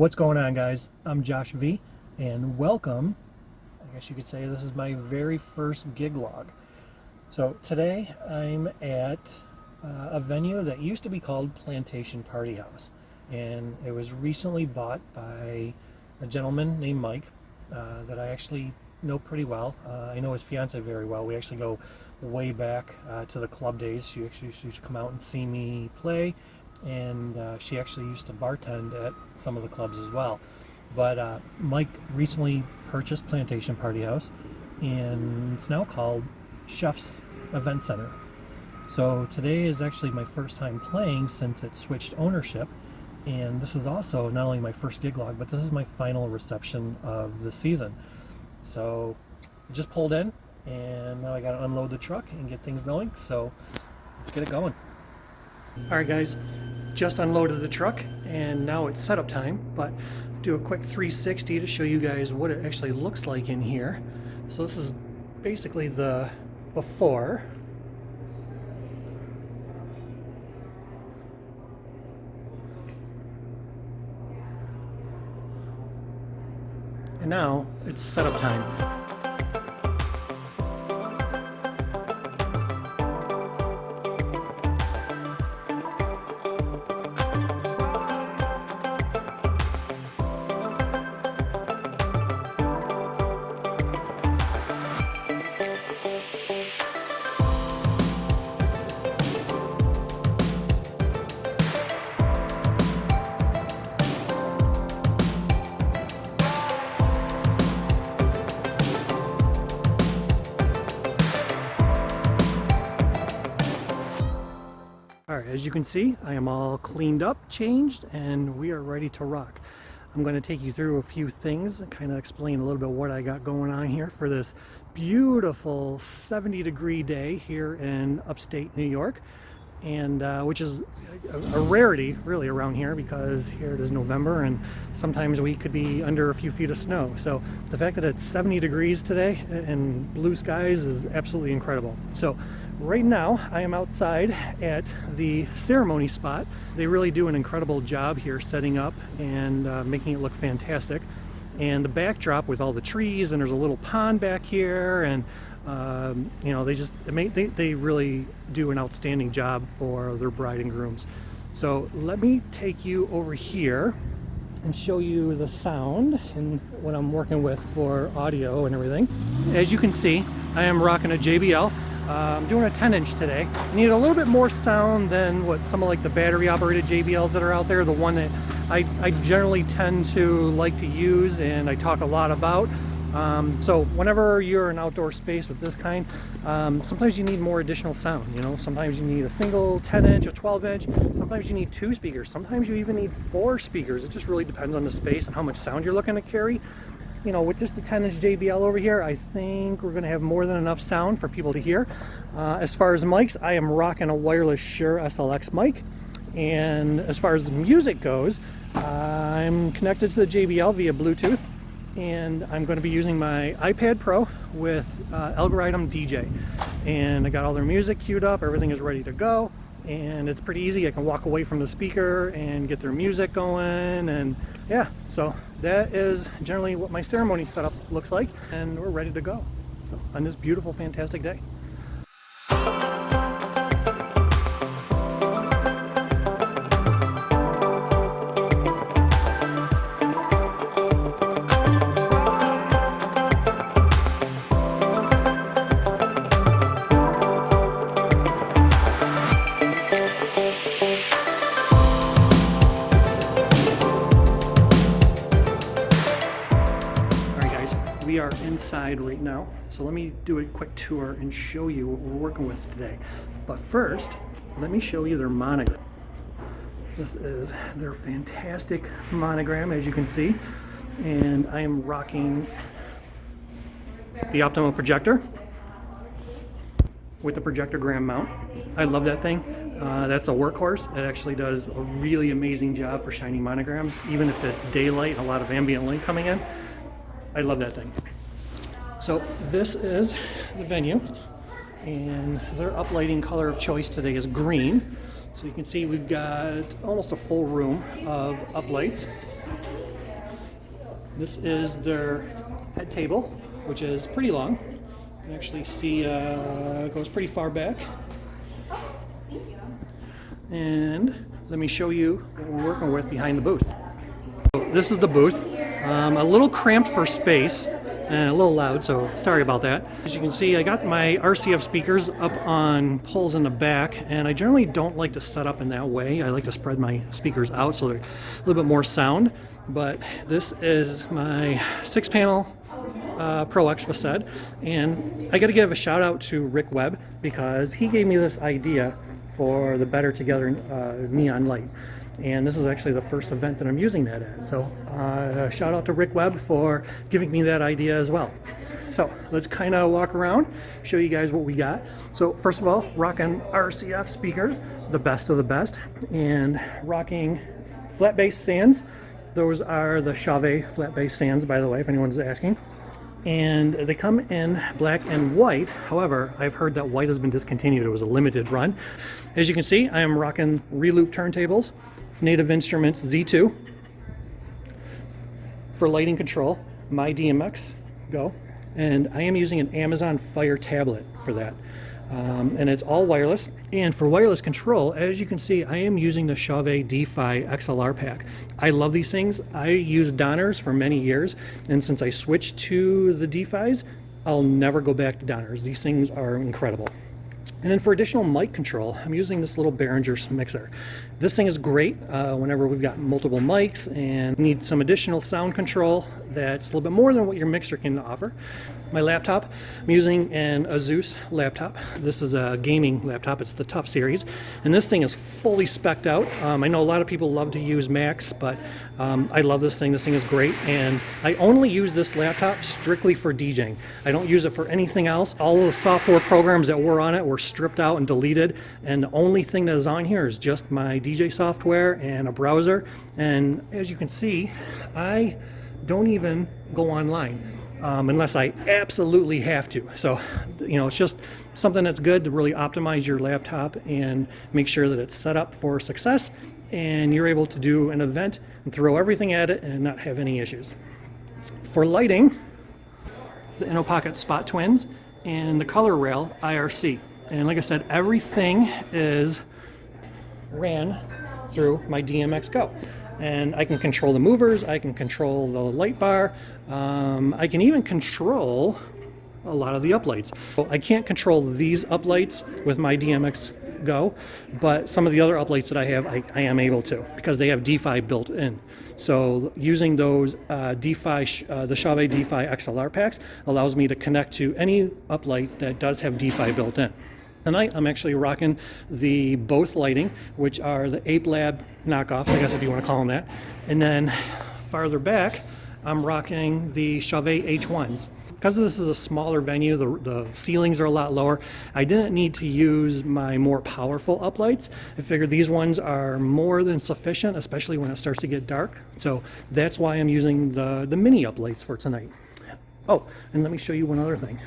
What's going on, guys? I'm Josh V, and welcome. I guess you could say this is my very first gig log. So today I'm at a venue that used to be called Plantation Party House, and it was recently bought by a gentleman named Mike that I actually know pretty well. I know his fiance very well. We actually go way back to the club days. She actually used to come out and see me play, and she actually used to bartend at some of the clubs as well. But Mike recently purchased Plantation Party House, and it's now called Chef's Event Center. So today is actually my first time playing since it switched ownership, and this is also not only my first gig log, but this is my final reception of the season. So I just pulled in, and now I got to unload the truck and get things going, so let's get it going. Alright guys, just unloaded the truck and now it's setup time, but do a quick 360 to show you guys what it actually looks like in here. So this is basically the before. And now it's setup time. Alright, as you can see, I am all cleaned up, changed, and we are ready to rock. I'm going to take you through a few things and kind of explain a little bit what I got going on here for this beautiful 70-degree day here in upstate New York, and which is a rarity really around here, because here it is November and sometimes we could be under a few feet of snow. So the fact that it's 70 degrees today and blue skies is absolutely incredible. So right now I am outside at the ceremony spot. They really do an incredible job here setting up and making it look fantastic. And the backdrop with all the trees, and there's a little pond back here, and you know, they really do an outstanding job for their bride and grooms. So let me take you over here and show you the sound and what I'm working with for audio and everything. As you can see, I am rocking a JBL. I'm doing a 10-inch today. I need a little bit more sound than what some of like the battery operated JBLs that are out there, the one that I generally tend to like to use and I talk a lot about. So whenever you're in outdoor space with this kind, sometimes you need more additional sound. You know, sometimes you need a single 10-inch, a 12-inch, sometimes you need 2 speakers, sometimes you even need 4 speakers. It just really depends on the space and how much sound you're looking to carry. You know, with just the 10-inch JBL over here, I think we're going to have more than enough sound for people to hear. As far as mics, I am rocking a wireless Shure SLX mic. And as far as the music goes, I'm connected to the JBL via Bluetooth. And I'm going to be using my iPad Pro with Algorithm DJ. And I got all their music queued up, everything is ready to go. And it's pretty easy. I can walk away from the speaker and get their music going, and yeah, so that is generally what my ceremony setup looks like, and we're ready to go. So on this beautiful, fantastic day. We are inside right now, so let me do a quick tour and show you what we're working with today. But first, let me show you their monogram. This is their fantastic monogram, as you can see, and I am rocking the Optimal projector with the projectogram mount. I love that thing. That's a workhorse. It actually does a really amazing job for shining monograms, even if it's daylight and a lot of ambient light coming in. I love that thing. So this is the venue, and their uplighting color of choice today is green. So you can see we've got almost a full room of uplights. This is their head table, which is pretty long. You can actually see it goes pretty far back. And let me show you what we're working with behind the booth. So this is the booth. A little cramped for space and a little loud, so sorry about that. As you can see, I got my RCF speakers up on poles in the back, and I generally don't like to set up in that way. I like to spread my speakers out so they're a little bit more sound. But this is my 6-panel Pro X Facade, and I got to give a shout out to Rick Webb because he gave me this idea for the Better Together neon light. And this is actually the first event that I'm using that at. So shout out to Rick Webb for giving me that idea as well. So let's kind of walk around, show you guys what we got. So first of all, rocking RCF speakers, the best of the best, and rocking flat bass stands. Those are the Chauvet flat bass stands, by the way, if anyone's asking. And they come in black and white. However, I've heard that white has been discontinued. It was a limited run. As you can see, I am rocking Reloop turntables, Native Instruments Z2. For lighting control, MyDMXGo. And I am using an Amazon Fire tablet for that. And it's all wireless. And for wireless control, as you can see, I am using the Chauvet D-Fi XLR pack. I love these things. I used Donners for many years, and since I switched to the D-Fis, I'll never go back to Donners. These things are incredible. And then for additional mic control, I'm using this little Behringer mixer. This thing is great whenever we've got multiple mics and need some additional sound control that's a little bit more than what your mixer can offer. My laptop, I'm using an Asus laptop. This is a gaming laptop. It's the Tough series. And this thing is fully spec'd out. I know a lot of people love to use Macs, but I love this thing. This thing is great. And I only use this laptop strictly for DJing. I don't use it for anything else. All the software programs that were on it were stripped out and deleted. And the only thing that is on here is just my DJ software and a browser. And as you can see, I don't even go online. Unless I absolutely have to. So, you know, it's just something that's good to really optimize your laptop and make sure that it's set up for success and you're able to do an event and throw everything at it and not have any issues. For lighting, the InnoPocket Spot Twins and the COLORrail IRC. And like I said, everything is ran through my DMXGo. And I can control the movers, I can control the light bar, I can even control a lot of the uplights. So I can't control these uplights with my DMXGo, but some of the other uplights that I have, I am able to because they have D-Fi built in. So using those D-Fi, the Chauvet D-Fi XLR packs allows me to connect to any uplight that does have D-Fi built in. Tonight I'm actually rocking the both lighting, which are the Ape Lab knockoffs, I guess if you want to call them that. And then farther back, I'm rocking the Chauvet H1s. Because this is a smaller venue, the ceilings are a lot lower, I didn't need to use my more powerful uplights. I figured these ones are more than sufficient, especially when it starts to get dark. So that's why I'm using the mini uplights for tonight. Oh, and let me show you one other thing.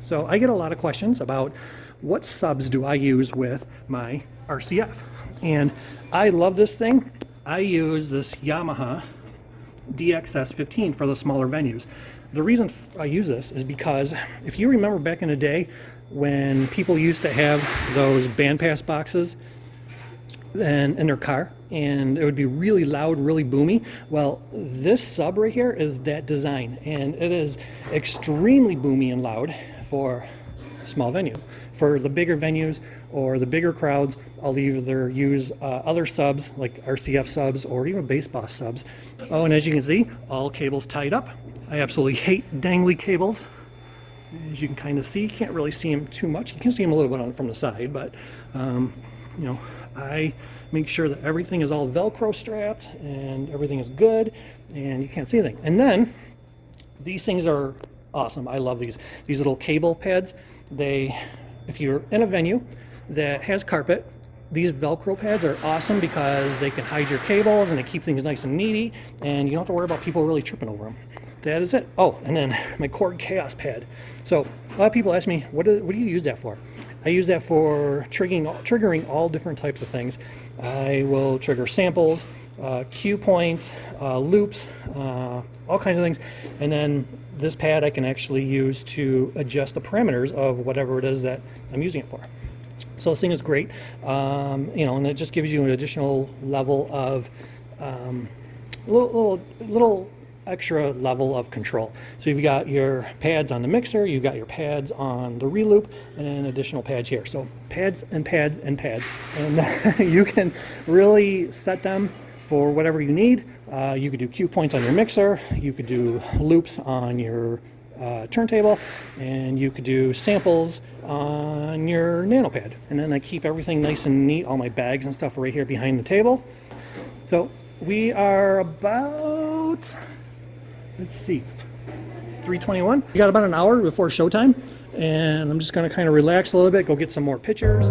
So I get a lot of questions about what subs do I use with my RCF. And I love this thing. I use this Yamaha DXS-15 for the smaller venues. The reason I use this is because if you remember back in the day when people used to have those bandpass boxes in their car and it would be really loud, really boomy, well, this sub right here is that design, and it is extremely boomy and loud for a small venue. For the bigger venues or the bigger crowds, I'll either use other subs like RCF subs or even bass boss subs. Oh, and as you can see, all cables tied up. I absolutely hate dangly cables. As you can kind of see, you can't really see them too much. You can see them a little bit from the side, but you know, I make sure that everything is all Velcro strapped and everything is good and you can't see anything. And then these things are awesome. I love these little cable pads. If you're in a venue that has carpet, these Velcro pads are awesome because they can hide your cables and they keep things nice and neat, and you don't have to worry about people really tripping over them. That is it. Oh, and then my Korg Chaos pad. So a lot of people ask me, what do you use that for? I use that for triggering all different types of things. I will trigger samples, cue points, loops, all kinds of things. And then this pad I can actually use to adjust the parameters of whatever it is that I'm using it for. So this thing is great, you know, and it just gives you an additional level of little extra level of control. So you've got your pads on the mixer, you've got your pads on the Reloop, and then additional pads here. So pads and pads and pads, and you can really set them for whatever you need. You could do cue points on your mixer, you could do loops on your turntable, and you could do samples on your Nanopad. And then I keep everything nice and neat, all my bags and stuff right here behind the table. So we are about, let's see, 3:21. We got about an hour before showtime, and I'm just going to kind of relax a little bit, go get some more pictures.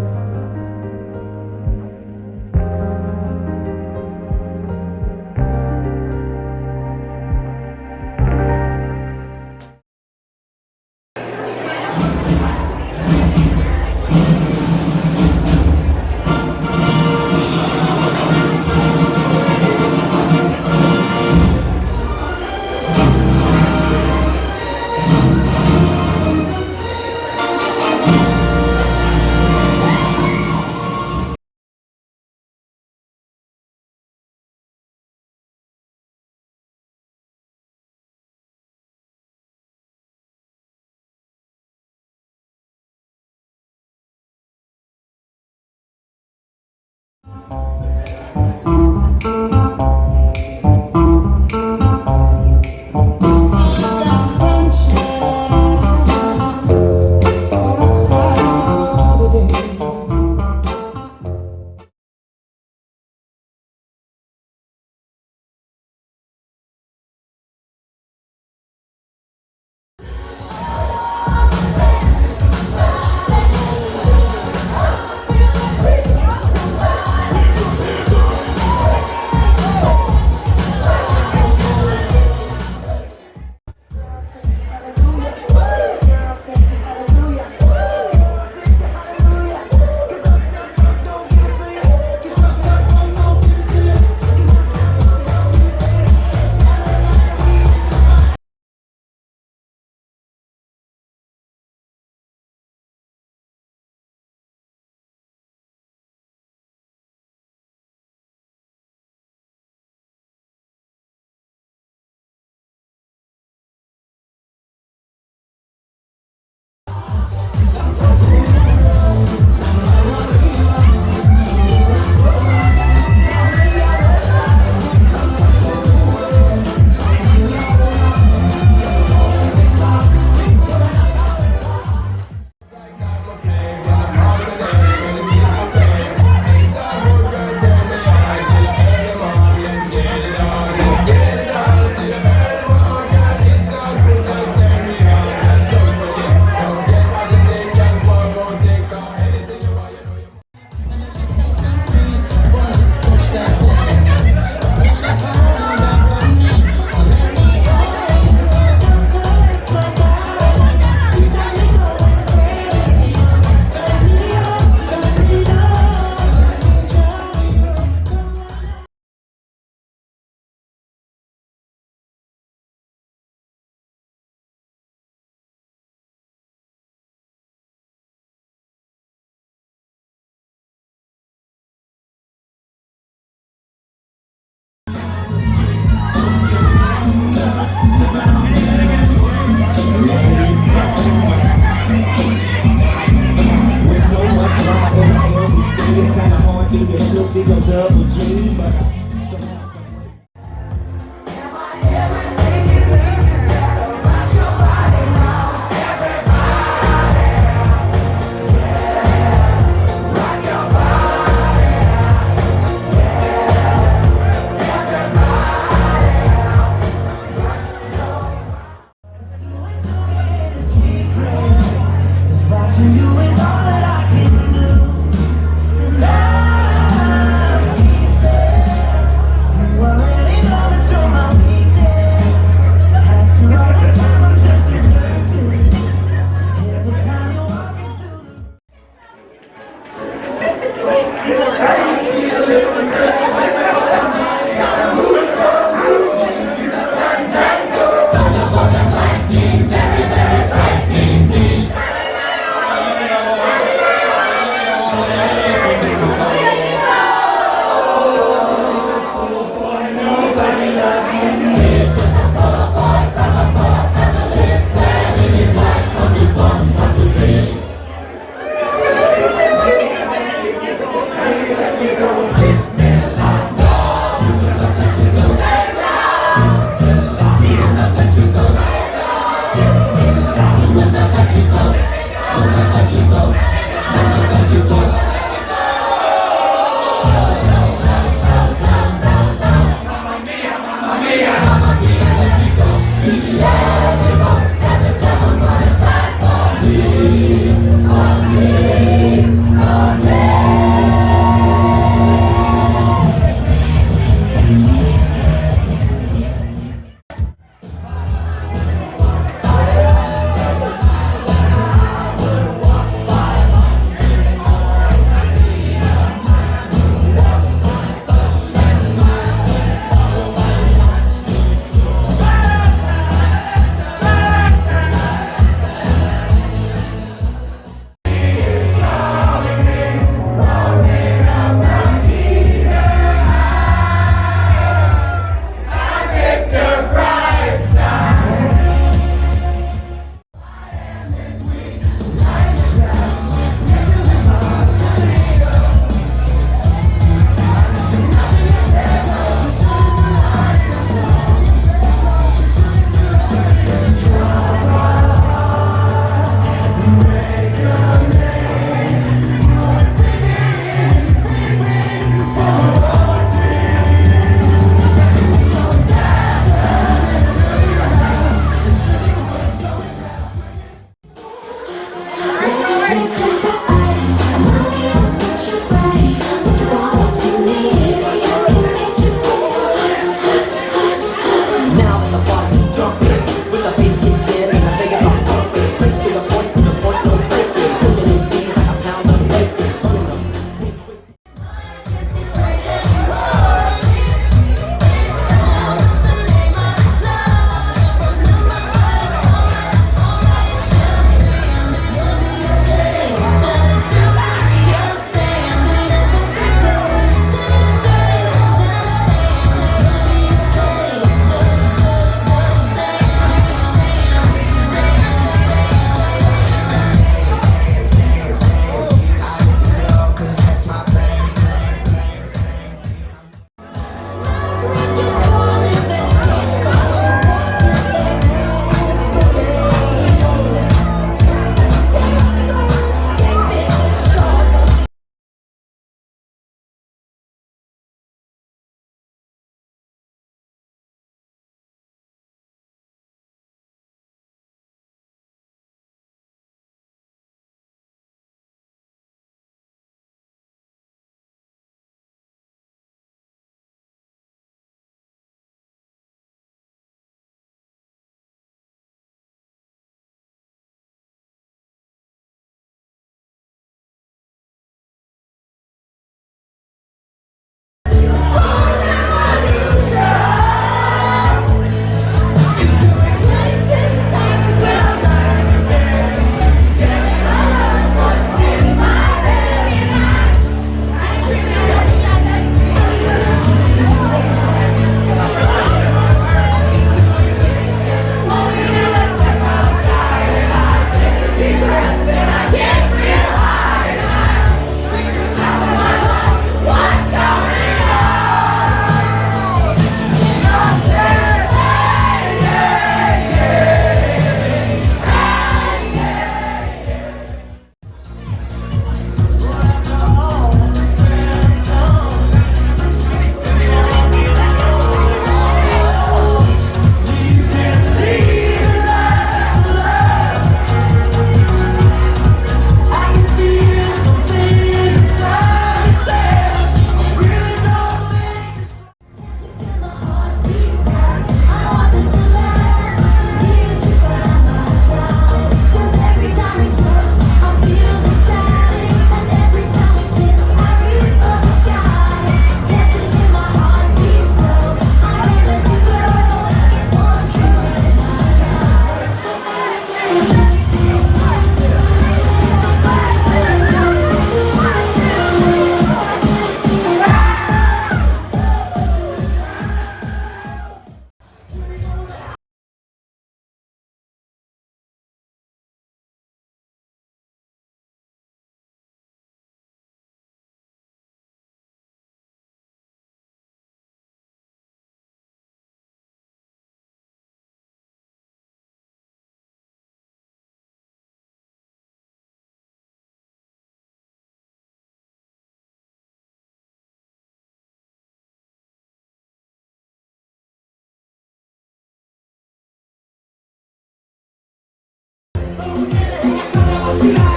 Facade.